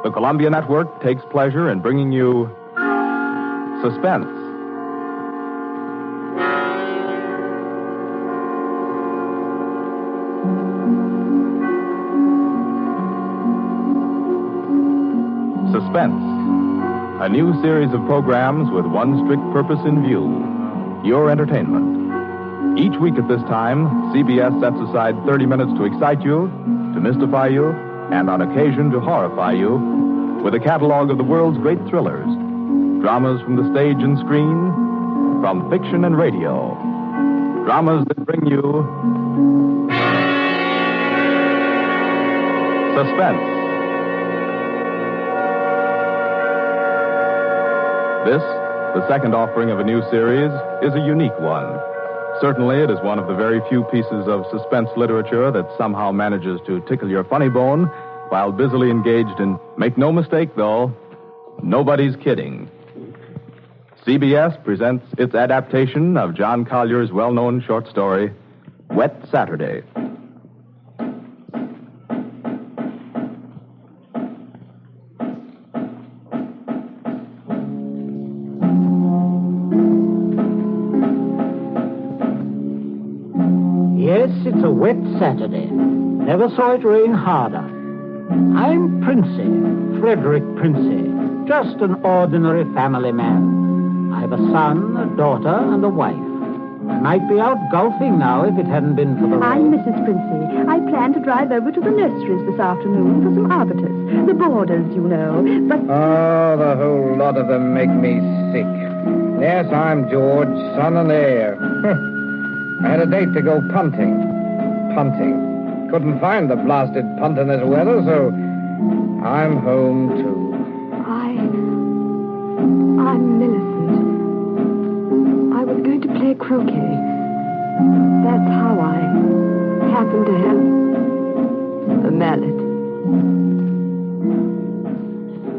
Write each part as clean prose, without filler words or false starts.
The Columbia Network takes pleasure in bringing you Suspense. Suspense, a new series of programs with one strict purpose in view, your entertainment. Each week at this time, CBS sets aside 30 minutes to excite you, to mystify you, and on occasion to horrify you with a catalog of the world's great thrillers, dramas from the stage and screen, from fiction and radio, dramas that bring you Suspense. This, the second offering of a new series, is a unique one. Certainly, it is one of the very few pieces of suspense literature that somehow manages to tickle your funny bone while busily engaged in, make no mistake, though, nobody's kidding. CBS presents its adaptation of John Collier's well-known short story, Wet Saturday. Yes, it's a wet Saturday. Never saw it rain harder. I'm Princey, Frederick Princey, just an ordinary family man. I've a son, a daughter, and a wife. I might be out golfing now if it hadn't been for the rain. I'm Mrs. Princey. I plan to drive over to the nurseries this afternoon for some arbutus. The boarders, you know, but... Oh, the whole lot of them make me sick. Yes, I'm George, son and heir. I had a date to go punting. Couldn't find the blasted punt in this weather, so I'm home, too. I'm Millicent. I was going to play croquet. That's how I happened to have the mallet.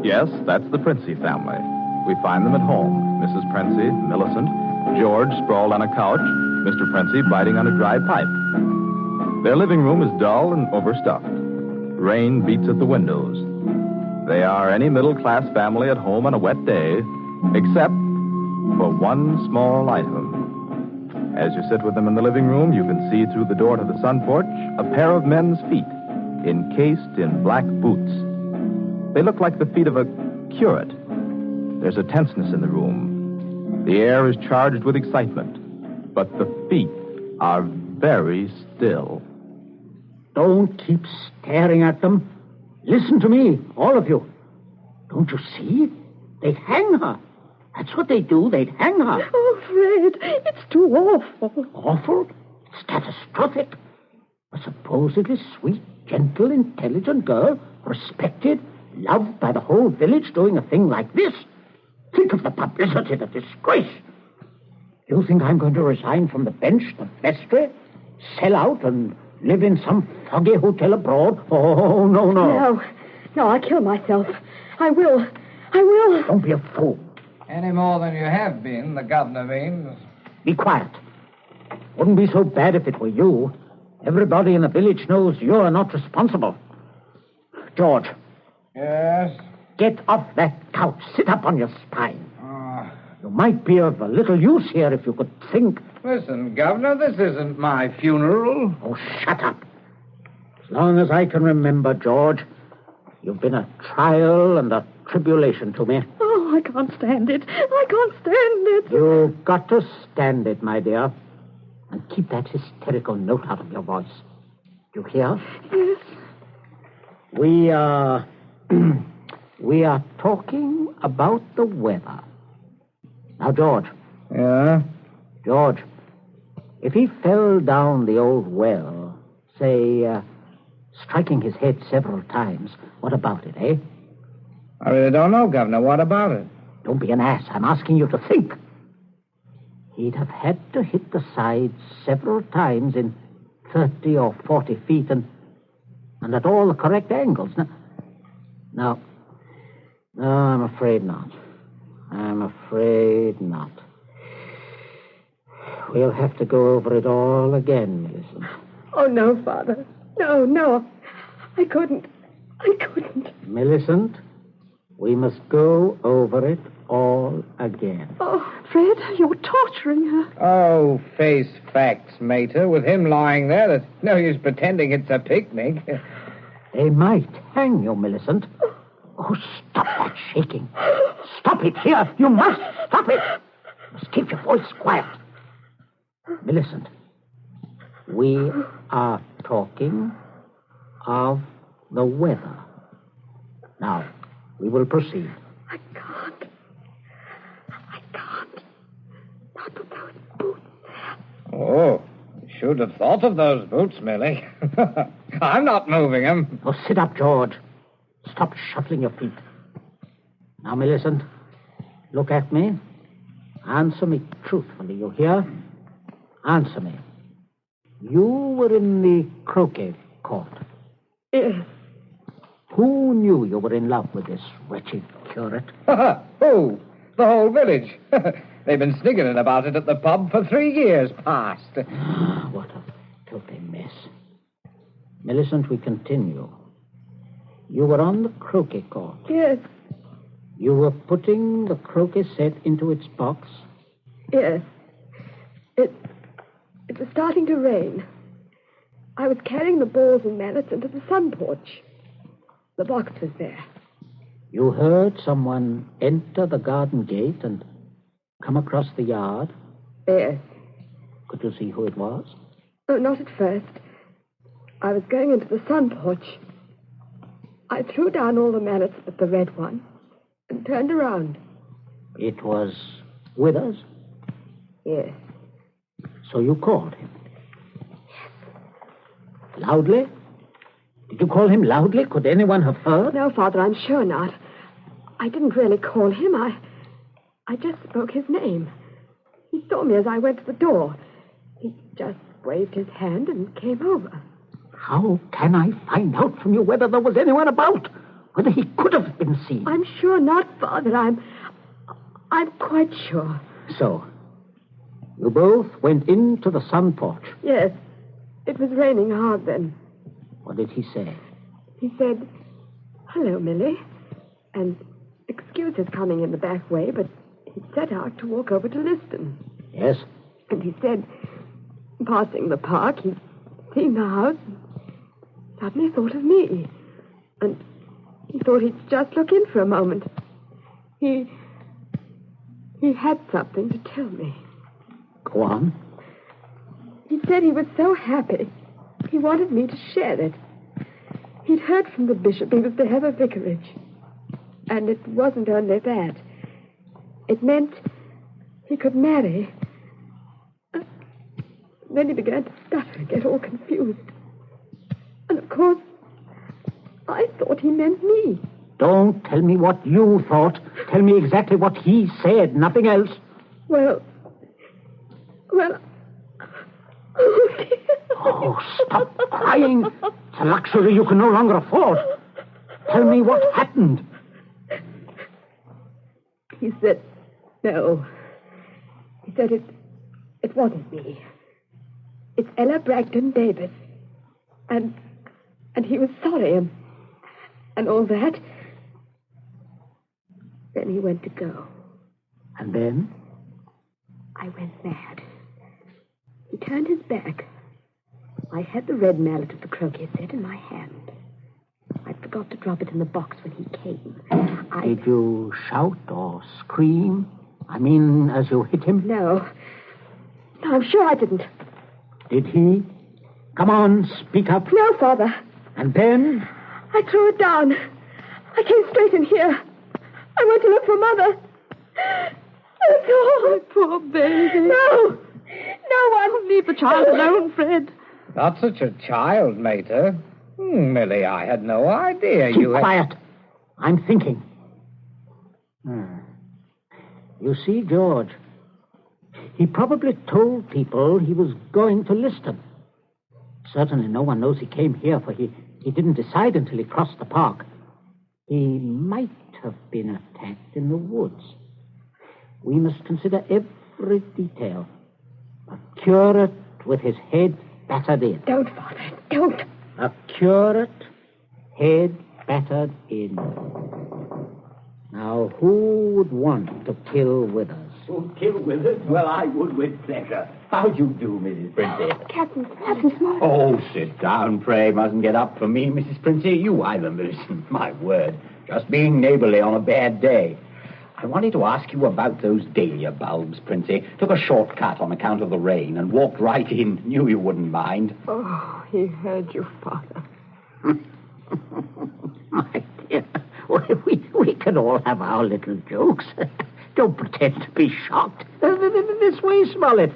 Yes, that's the Princey family. We find them at home. Mrs. Princey, Millicent, George sprawled on a couch, Mr. Princey biting on a dry pipe. Their living room is dull and overstuffed. Rain beats at the windows. They are any middle-class family at home on a wet day, except for one small item. As you sit with them in the living room, you can see through the door to the sun porch a pair of men's feet, encased in black boots. They look like the feet of a curate. There's a tenseness in the room. The air is charged with excitement, but the feet are very still. Don't keep staring at them. Listen to me, all of you. Don't you see? They'd hang her. That's what they do. They'd hang her. Oh, Fred, it's too awful. Awful? It's catastrophic. A supposedly sweet, gentle, intelligent girl, respected, loved by the whole village, doing a thing like this. Think of the publicity, the disgrace. You think I'm going to resign from the bench, the vestry, sell out and live in some foggy hotel abroad? Oh, no. No, I'll kill myself. I will. Don't be a fool. Any more than you have been, the governor means. Be quiet. Wouldn't be so bad if it were you. Everybody in the village knows you're not responsible. George. Yes? Get off that couch. Sit up on your spine. You might be of a little use here if you could think. Listen, Governor, this isn't my funeral. Oh, shut up. As long as I can remember, George, you've been a trial and a tribulation to me. Oh, I can't stand it. You've got to stand it, my dear. And keep that hysterical note out of your voice. Do you hear? Yes. We are talking about the weather. Now, George. Yeah? George, if he fell down the old well, say, striking his head several times, what about it, eh? I really don't know, Governor. What about it? Don't be an ass. I'm asking you to think. He'd have had to hit the sides several times in 30 or 40 feet and at all the correct angles. No, I'm afraid not. We'll have to go over it all again, Millicent. Oh, no, Father. No. I couldn't. Millicent, We must go over it all again. Oh, Fred, you're torturing her. Oh, face facts, mater. With him lying there, there's no use pretending it's a picnic. They might hang you, Millicent. Oh, stop that shaking. Stop it here. You must stop it. You must keep your voice quiet. Millicent, we are talking of the weather. Now, we will proceed. I can't. Not with those boots. Oh, should have thought of those boots, Millie. I'm not moving them. Oh, sit up, George. Stop shuffling your feet. Now, Millicent, look at me. Answer me truthfully, you hear? Answer me. You were in the croquet court. Yes. Who knew you were in love with this wretched curate? Oh, the whole village. They've been sniggering about it at the pub for 3 years past. What a filthy mess. Millicent, we continue. You were on the croquet court. Yes. You were putting the croquet set into its box. Yes. It was starting to rain. I was carrying the balls and mallets into the sun porch. The box was there. You heard someone enter the garden gate and come across the yard? Yes. Could you see who it was? Oh, not at first. I was going into the sun porch. I threw down all the mallets but the red one and turned around. It was Withers? Yes. So you called him? Yes. Loudly? Did you call him loudly? Could anyone have heard? No, Father, I'm sure not. I didn't really call him. I just spoke his name. He saw me as I went to the door. He just waved his hand and came over. How can I find out from you whether there was anyone about? Whether he could have been seen? I'm sure not, Father. I'm quite sure. So, you both went into the sun porch? Yes. It was raining hard then. What did he say? He said, "Hello, Millie," and excuse his coming in the back way, but he set out to walk over to Liston. Yes? And he said, passing the park, he'd seen the house and suddenly thought of me. And he thought he'd just look in for a moment. He had something to tell me. Go on. He said he was so happy. He wanted me to share it. He'd heard from the bishop he was to have a vicarage. And it wasn't only that. It meant he could marry. Then he began to stutter and get all confused. And of course, I thought he meant me. Don't tell me what you thought. Tell me exactly what he said, nothing else. Well... Oh, stop crying. It's a luxury you can no longer afford. Tell me what happened. He said, no. He said it wasn't me. It's Ella Bragdon Davis. And he was sorry and all that. Then he went to go. And then? I went mad. He turned his back. I had the red mallet of the croquet set in my hand. I forgot to drop it in the box when he came. Did you shout or scream? I mean, as you hit him? No, I'm sure I didn't. Did he? Come on, speak up. No, Father. And then? I threw it down. I came straight in here. I went to look for Mother. That's all. My poor baby. No one. Leave the child alone, Fred. Not such a child, mater. Millie, I had no idea Keep quiet. I'm thinking. You see, George, he probably told people he was going to Liston. Certainly no one knows he came here, for he didn't decide until he crossed the park. He might have been attacked in the woods. We must consider every detail. A curate with his head battered in. Don't, Father, don't. A curate, head battered in. Now, who would want to kill Withers? Kill Withers? Well, I would with pleasure. How do you do, Mrs. Princey? Captain Smollett. Oh, sit down, pray. Mustn't get up for me, Mrs. Princey. You either, Millicent. My word. Just being neighborly on a bad day. I wanted to ask you about those dahlia bulbs, Princey. Took a shortcut on account of the rain and walked right in. Knew you wouldn't mind. Oh, he heard you, Father. My dear, we can all have our little jokes. Don't pretend to be shocked. This way, Smollett.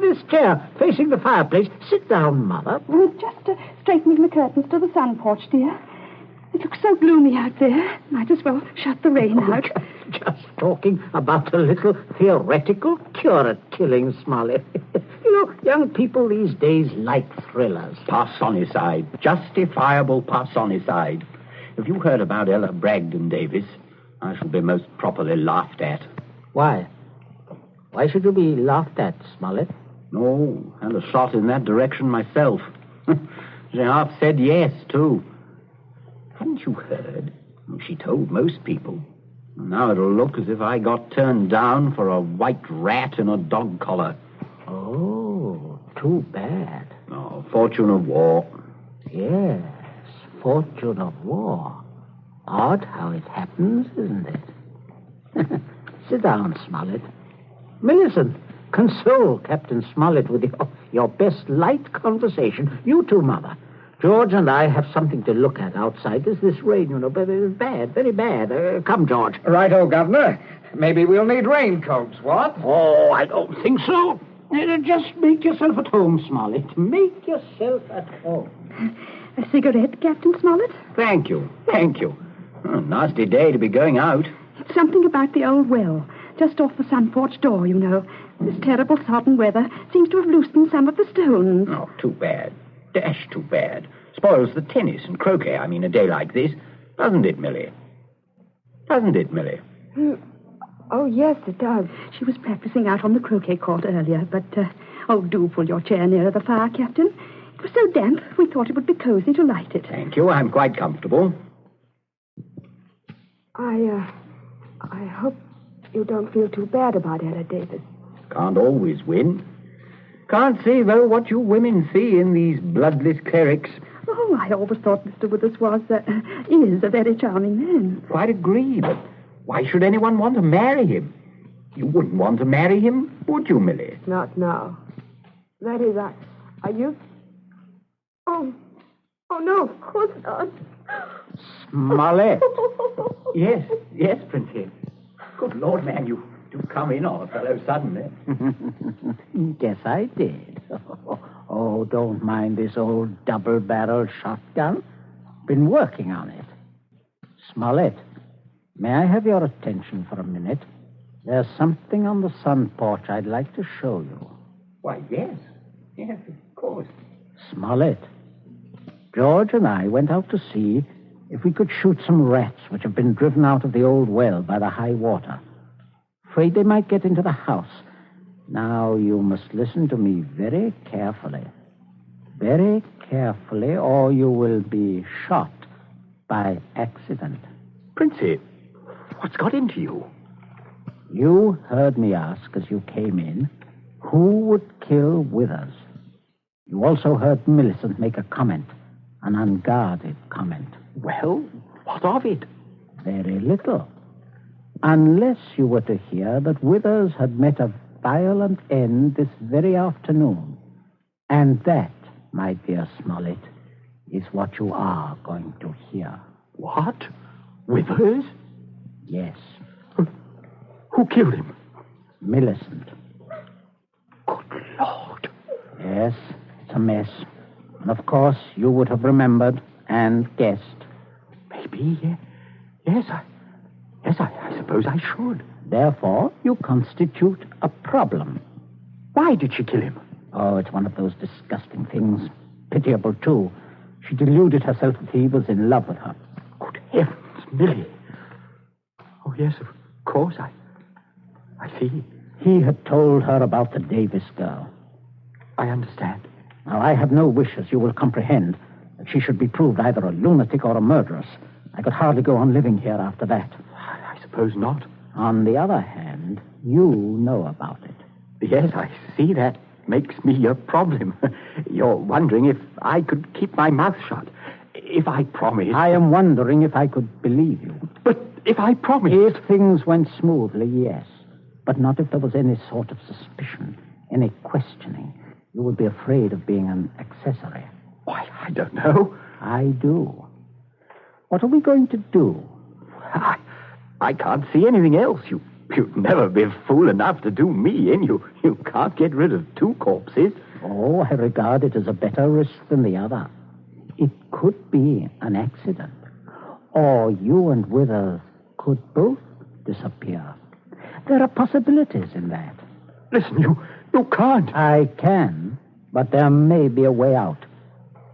This chair, facing the fireplace. Sit down, Mother. Just straightening the curtains to the sun porch, dear. It looks so gloomy out there. Might as well shut the rain out. Just talking about a little theoretical cure at killing, Smollett. You know, young people these days like thrillers. Parsonicide. Justifiable parsonicide. Have you heard about Ella Bragdon Davis? I shall be most properly laughed at. Why? Why should you be laughed at, Smollett? No, and a shot in that direction myself. She half said yes, too. Hadn't you heard? She told most people. Now it'll look as if I got turned down for a white rat in a dog collar. Oh, too bad. Oh, fortune of war. Yes, fortune of war. Odd how it happens, isn't it? Sit down, Smollett. Millicent, console Captain Smollett with your best light conversation. You too, Mother. George and I have something to look at outside. There's this rain, you know, but it's bad, very bad. Come, George. Righto, Governor. Maybe we'll need raincoats, what? Oh, I don't think so. Just make yourself at home, Smollett. Make yourself at home. A cigarette, Captain Smollett? Thank you. Nasty day to be going out. It's something about the old well, just off the sun porch door, you know. This terrible sodden weather seems to have loosened some of the stones. Oh, too bad. Dash too bad. Spoils the tennis and croquet, a day like this. Doesn't it, Millie? Oh, yes, it does. She was practicing out on the croquet court earlier, but, do pull your chair nearer the fire, Captain. It was so damp, we thought it would be cozy to light it. Thank you, I'm quite comfortable. I hope you don't feel too bad about Ella Davis. Can't always win. Can't see, though, what you women see in these bloodless clerics. Oh, I always thought Mr. Withers is a very charming man. Quite agree, but why should anyone want to marry him? You wouldn't want to marry him, would you, Millie? Not now. That is, I used... Oh, no, of course not. Smollett. Yes, Princess. Good Lord, man, you come in on a fellow suddenly. Yes, I did. Oh, don't mind this old double-barrel shotgun. Been working on it. Smollett, may I have your attention for a minute? There's something on the sun porch I'd like to show you. Why, yes, of course. Smollett, George and I went out to see if we could shoot some rats which have been driven out of the old well by the high water. Afraid they might get into the house. Now, you must listen to me very carefully. Very carefully, or you will be shot by accident. Princey, what's got into you? You heard me ask as you came in, who would kill Withers? You also heard Millicent make a comment, an unguarded comment. Well, what of it? Very little. Unless you were to hear that Withers had met a violent end this very afternoon. And that, my dear Smollett, is what you are going to hear. What? Withers? Yes. Who killed him? Millicent. Good Lord. Yes, it's a mess. And of course, you would have remembered and guessed. Maybe, yes, I suppose I should. Therefore, you constitute a problem. Why did she kill him? Oh, it's one of those disgusting things. Pitiable, too. She deluded herself that he was in love with her. Good heavens, Millie. Oh, yes, of course, I see. He had told her about the Davis girl. I understand. Now, I have no wish, as you will comprehend, that she should be proved either a lunatic or a murderess. I could hardly go on living here after that. I suppose not. On the other hand, you know about it. Yes, I see that makes me a problem. You're wondering if I could keep my mouth shut. If I promised... I am wondering if I could believe you. But if I promised... If things went smoothly, yes. But not if there was any sort of suspicion, any questioning. You would be afraid of being an accessory. Why, I don't know. I do. What are we going to do? I can't see anything else. You'd never be fool enough to do me in. You can't get rid of two corpses. Oh, I regard it as a better risk than the other. It could be an accident. Or you and Withers could both disappear. There are possibilities in that. Listen, you can't. I can, but there may be a way out.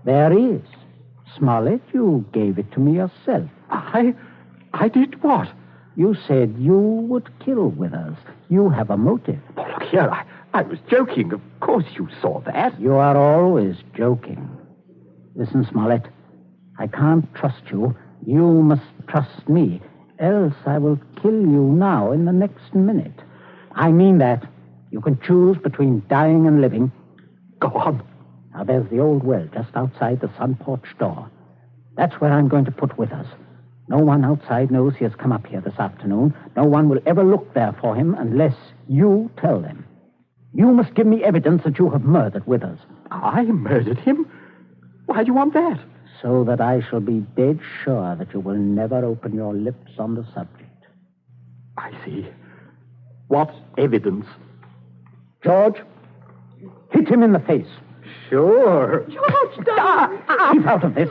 There is. Smollett, you gave it to me yourself. I did what? You said you would kill Withers. You have a motive. Oh, look here, I was joking. Of course you saw that. You are always joking. Listen, Smollett, I can't trust you. You must trust me, else I will kill you now in the next minute. I mean that. You can choose between dying and living. Go on. Now, there's the old well just outside the sun porch door. That's where I'm going to put Withers. No one outside knows he has come up here this afternoon. No one will ever look there for him unless you tell them. You must give me evidence that you have murdered Withers. I murdered him? Why do you want that? So that I shall be dead sure that you will never open your lips on the subject. I see. What evidence? George, hit him in the face. Sure. George, don't! Keep out of this.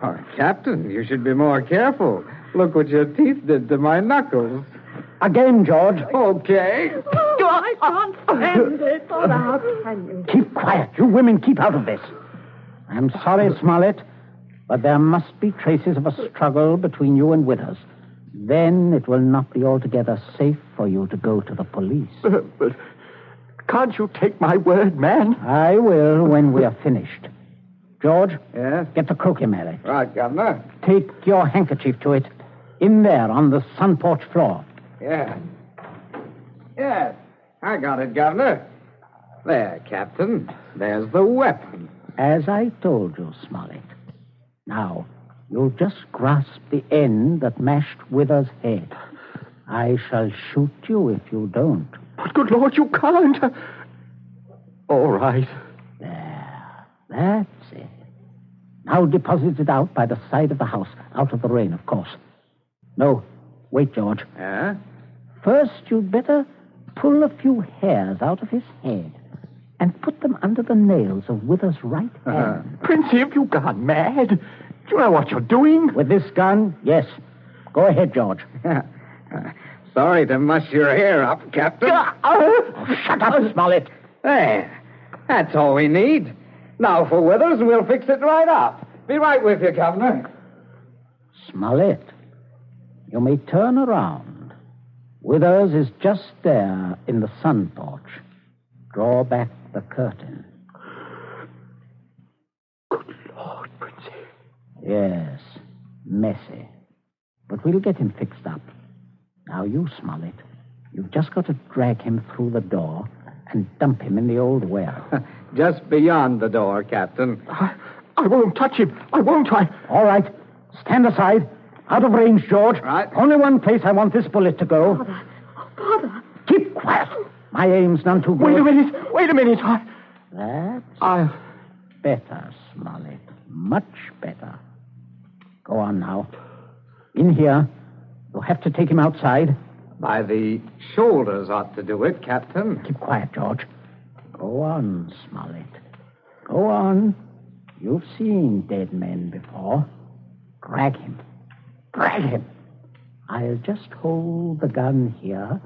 Oh, Captain, you should be more careful. Look what your teeth did to my knuckles. Again, George. Okay. Oh, I can't stand it. Oh, how can you? Keep quiet. You women keep out of this. I'm sorry, Smollett, but there must be traces of a struggle between you and Withers. Then it will not be altogether safe for you to go to the police. But can't you take my word, man? I will when we are finished. George? Yes? Get the croquet mallet. Right, Governor. Take your handkerchief to it. In there, on the sun porch floor. Yeah. Yes, I got it, Governor. There, Captain. There's the weapon. As I told you, Smollett. Now, you'll just grasp the end that mashed Withers' head. I shall shoot you if you don't. But good Lord, you can't. All right. There. That's it. Now deposit it out by the side of the house. Out of the rain, of course. No. Wait, George. Yeah? First, you'd better pull a few hairs out of his head and put them under the nails of Withers' right hand. Princey, have you gone mad? Do you know what you're doing? With this gun, yes. Go ahead, George. Sorry to muss your hair up, Captain. Shut up, Smollett. There. That's all we need. Now for Withers, and we'll fix it right up. Be right with you, Governor. Smollett, you may turn around. Withers is just there in the sun porch. Draw back the curtain. Good Lord, Princey. Yes, messy. But we'll get him fixed up. Now you, Smollett, you've just got to drag him through the door and dump him in the old well. Just beyond the door, Captain. I won't touch him. I won't. All right. Stand aside. Out of range, George. Right. Only one place I want this bullet to go. Father. Oh, Father. Keep quiet. My aim's none too good. Wait a minute. That's better, Smollett. Much better. Go on now. In here. You'll have to take him outside. By the shoulders ought to do it, Captain. Keep quiet, George. Go on, Smollett. Go on. You've seen dead men before. Drag him. Drag him. I'll just hold the gun here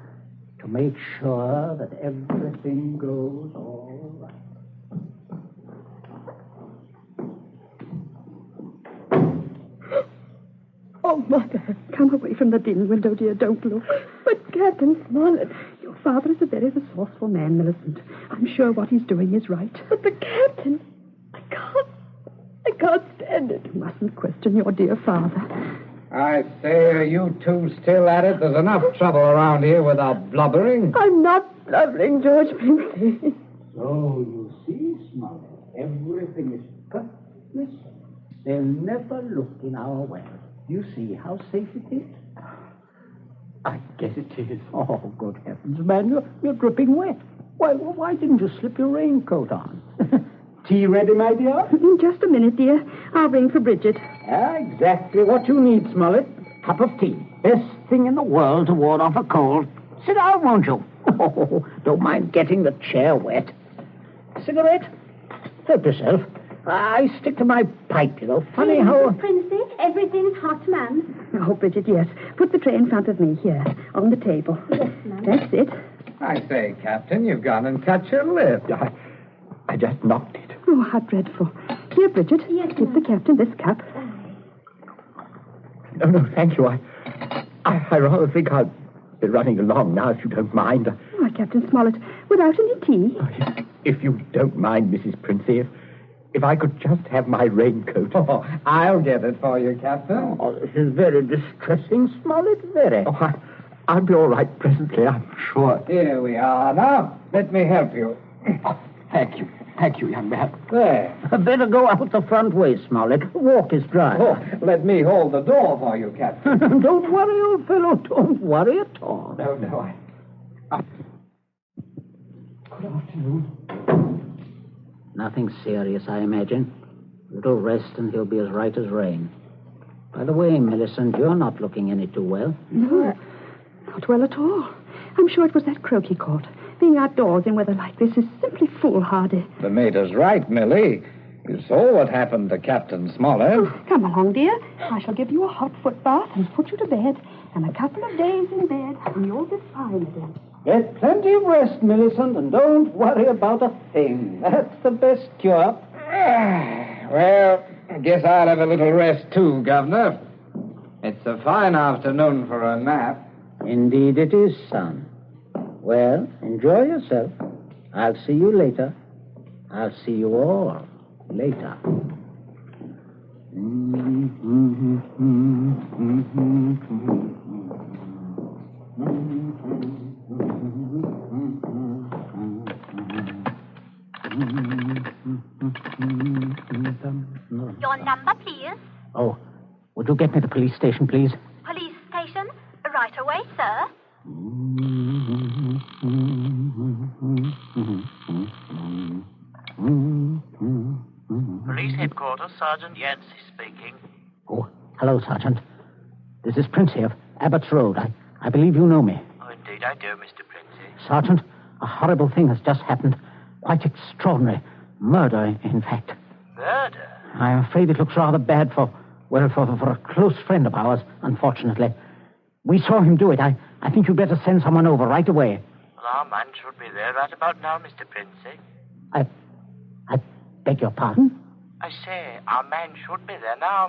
to make sure that everything goes all right. Oh, Mother, come away from the dim window, dear. Don't look. But Captain Smollett... Your father is a very resourceful man, Millicent. I'm sure what he's doing is right. But the Captain... I can't stand it. You mustn't question your dear father. I say, are you two still at it? There's enough trouble around here without blubbering. I'm not blubbering, George Princey. So you see, Smollett, everything is perfectly safe. They'll never look in our well. You see how safe it is? I guess it is. Oh, good heavens, man, you're dripping wet. Why didn't you slip your raincoat on? Tea ready, my dear? In just a minute, dear. I'll ring for Bridget. Exactly what you need, Smollett. Cup of tea. Best thing in the world to ward off a cold. Sit down, won't you? Oh, don't mind getting the chair wet. Cigarette? Help yourself. I stick to my pipe, you know. Funny how... Princey, everything's hot, ma'am. Oh, Bridget, yes. Put the tray in front of me here, on the table. Yes, ma'am. That's it. I say, Captain, you've gone and cut your lip. I just knocked it. Oh, how dreadful. Here, Bridget, give the captain this cup. No, thank you. I rather think I'll be running along now, if you don't mind. Why, Captain Smollett, without any tea? If you don't mind, Mrs. Princey, if I could just have my raincoat. Oh, I'll get it for you, Captain. Oh, this is very distressing, Smollett, very. Oh, I'll be all right presently, I'm sure. Here we are. Now, let me help you. Oh, thank you. Thank you, young man. There. Better go out the front way, Smollett. The walk is dry. Oh, let me hold the door for you, Captain. Don't worry, old fellow. Don't worry at all. No, Good afternoon. Nothing serious, I imagine. A little rest and he'll be as right as rain. By the way, Millicent, you're not looking any too well. No, not well at all. I'm sure it was that croak he caught. Being outdoors in weather like this is simply foolhardy. The mater's right, Millie. You saw what happened to Captain Smollett. Oh, come along, dear. I shall give you a hot foot bath and put you to bed. And a couple of days in bed, and you'll be fine again. Get plenty of rest, Millicent, and don't worry about a thing. That's the best cure. Well, I guess I'll have a little rest too, Governor. It's a fine afternoon for a nap. Indeed it is, son. Well, enjoy yourself. I'll see you later. I'll see you all later. Your number, please. Oh, would you get me the police station, please? Police station? Right away, sir. Police headquarters, Sergeant Yancey speaking. Oh, hello, Sergeant. This is Princey of Abbott's Road. I believe you know me. Oh, indeed I do, Mr. Princey. Sergeant, a horrible thing has just happened. Quite extraordinary. Murder, in fact. Murder? I'm afraid it looks rather bad for a close friend of ours, unfortunately. We saw him do it. I think you'd better send someone over right away. Well, our man should be there right about now, Mr. Princey. I beg your pardon? I say, our man should be there now.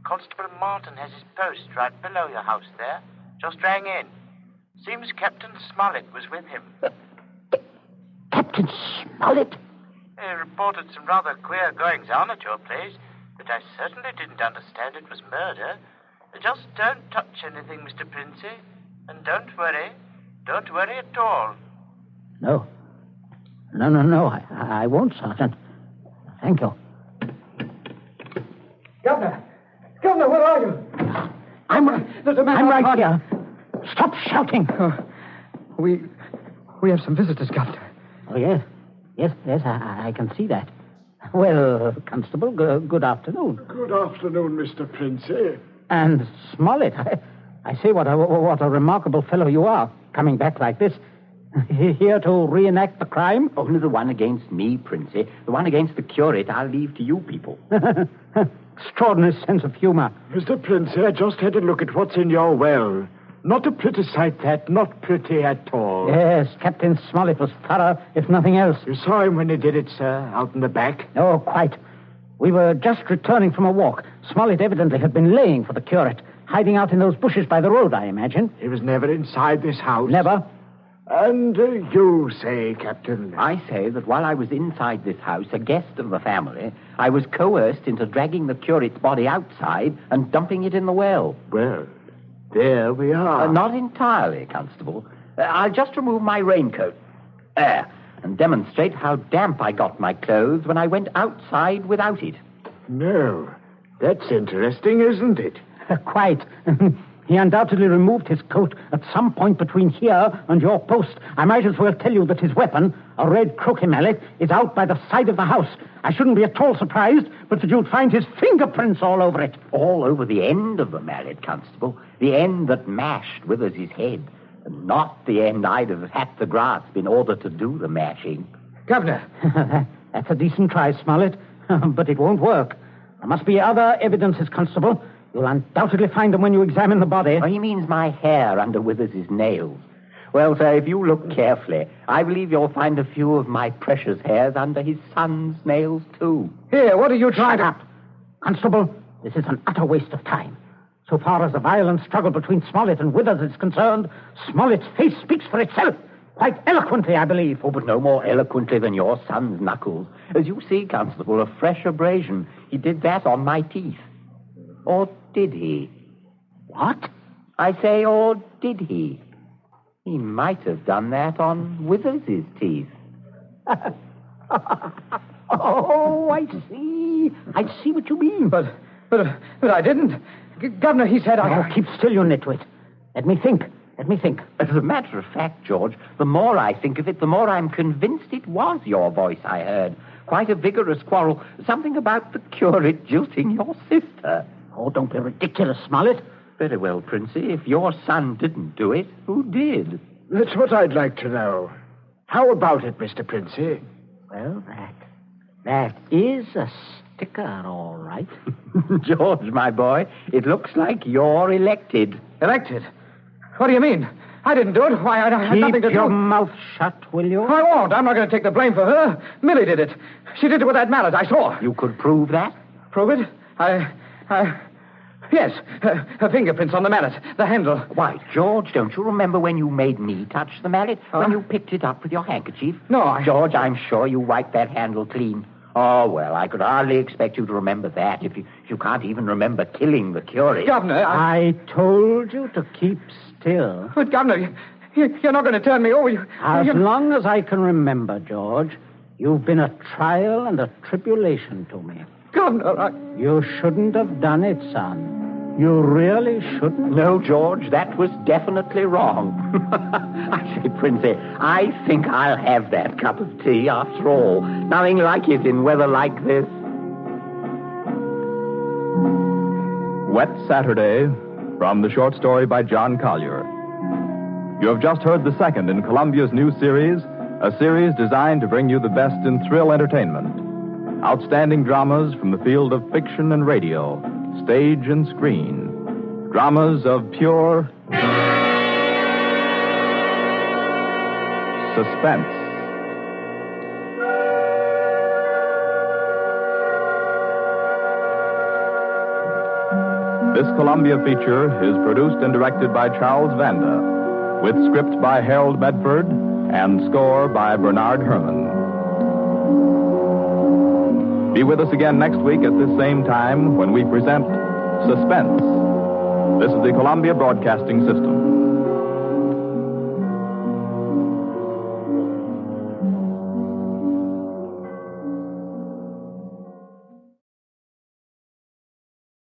Constable Martin has his post right below your house there. Just rang in. Seems Captain Smollett was with him. Captain Smollett? He reported some rather queer goings-on at your place, but I certainly didn't understand it was murder. Just don't touch anything, Mr. Princey. And don't worry. Don't worry at all. No. I won't, Sergeant. Thank you. Governor, where are you? There's a man I'm right outside. here. Stop shouting. We have some visitors, Governor. Oh, yes. Yes, I can see that. Well, Constable, good afternoon. Good afternoon, Mr. Princey. And Smollett, I say what a remarkable fellow you are, coming back like this. Here to reenact the crime? Only the one against me, Princey. The one against the curate I'll leave to you people. Extraordinary sense of humor. Mr. Princey, I just had a look at what's in your well. Not a pretty sight, that. Not pretty at all. Yes, Captain Smollett was thorough, if nothing else. You saw him when he did it, sir, out in the back? Oh, quite. We were just returning from a walk. Smollett evidently had been laying for the curate, hiding out in those bushes by the road, I imagine. He was never inside this house? Never. And you say, Captain? I say that while I was inside this house, a guest of the family, I was coerced into dragging the curate's body outside and dumping it in the well. Well, there we are. Not entirely, Constable. I'll just remove my raincoat. And demonstrate how damp I got my clothes when I went outside without it. No, that's interesting, isn't it? Quite. He undoubtedly removed his coat at some point between here and your post. I might as well tell you that his weapon, a red croquet mallet, is out by the side of the house. I shouldn't be at all surprised, but that you'd find his fingerprints all over it. All over the end of the mallet, Constable. The end that mashed Withers' head. And not the end I'd have had to grasp in order to do the mashing. Governor. That's a decent try, Smollett. But it won't work. There must be other evidences, Constable. You'll undoubtedly find them when you examine the body. Oh, he means my hair under Withers' nails. Well, sir, if you look carefully, I believe you'll find a few of my precious hairs under his son's nails, too. Here, what are you trying to... Constable, this is an utter waste of time. So far as the violent struggle between Smollett and Withers is concerned, Smollett's face speaks for itself. Quite eloquently, I believe. Oh, but no more eloquently than your son's knuckles. As you see, Constable, a fresh abrasion. He did that on my teeth. Or did he? What? I say, or did he? He might have done that on Withers' teeth. Oh, I see. I see what you mean. But I didn't. Governor, he said I... Oh, keep still, you nitwit. Let me think. As a matter of fact, George, the more I think of it, the more I'm convinced it was your voice I heard. Quite a vigorous quarrel. Something about the curate jilting your sister. Oh, don't be ridiculous, Smollett. Very well, Princey. If your son didn't do it, who did? That's what I'd like to know. How about it, Mr. Princey? Well, that is a sticker, all right. George, my boy, it looks like you're elected. Elected? What do you mean? I didn't do it. Why, I had nothing to do. Keep your mouth shut, will you? I won't. I'm not going to take the blame for her. Millie did it. She did it with that mallet. I saw. You could prove that? Prove it? Yes. Her fingerprints on the mallet. The handle. Why, George, don't you remember when you made me touch the mallet? When you picked it up with your handkerchief? No, George, I'm sure you wiped that handle clean. Oh, well, I could hardly expect you to remember that if you can't even remember killing the curate. Governor, I told you to keep still. But, Governor, you're not going to turn me over. As long as I can remember, George, you've been a trial and a tribulation to me. Governor, You shouldn't have done it, son. You really shouldn't. No, George, that was definitely wrong. I say, Princey, I think I'll have that cup of tea after all. Nothing like it in weather like this. Wet Saturday, from the short story by John Collier. You have just heard the second in Columbia's new series, a series designed to bring you the best in thrill entertainment. Outstanding dramas from the field of fiction and radio, stage and screen. Dramas of pure suspense. This Columbia feature is produced and directed by Charles Vanda, with script by Harold Medford and score by Bernard Herrmann. Be with us again next week at this same time when we present Suspense. This is the Columbia Broadcasting System.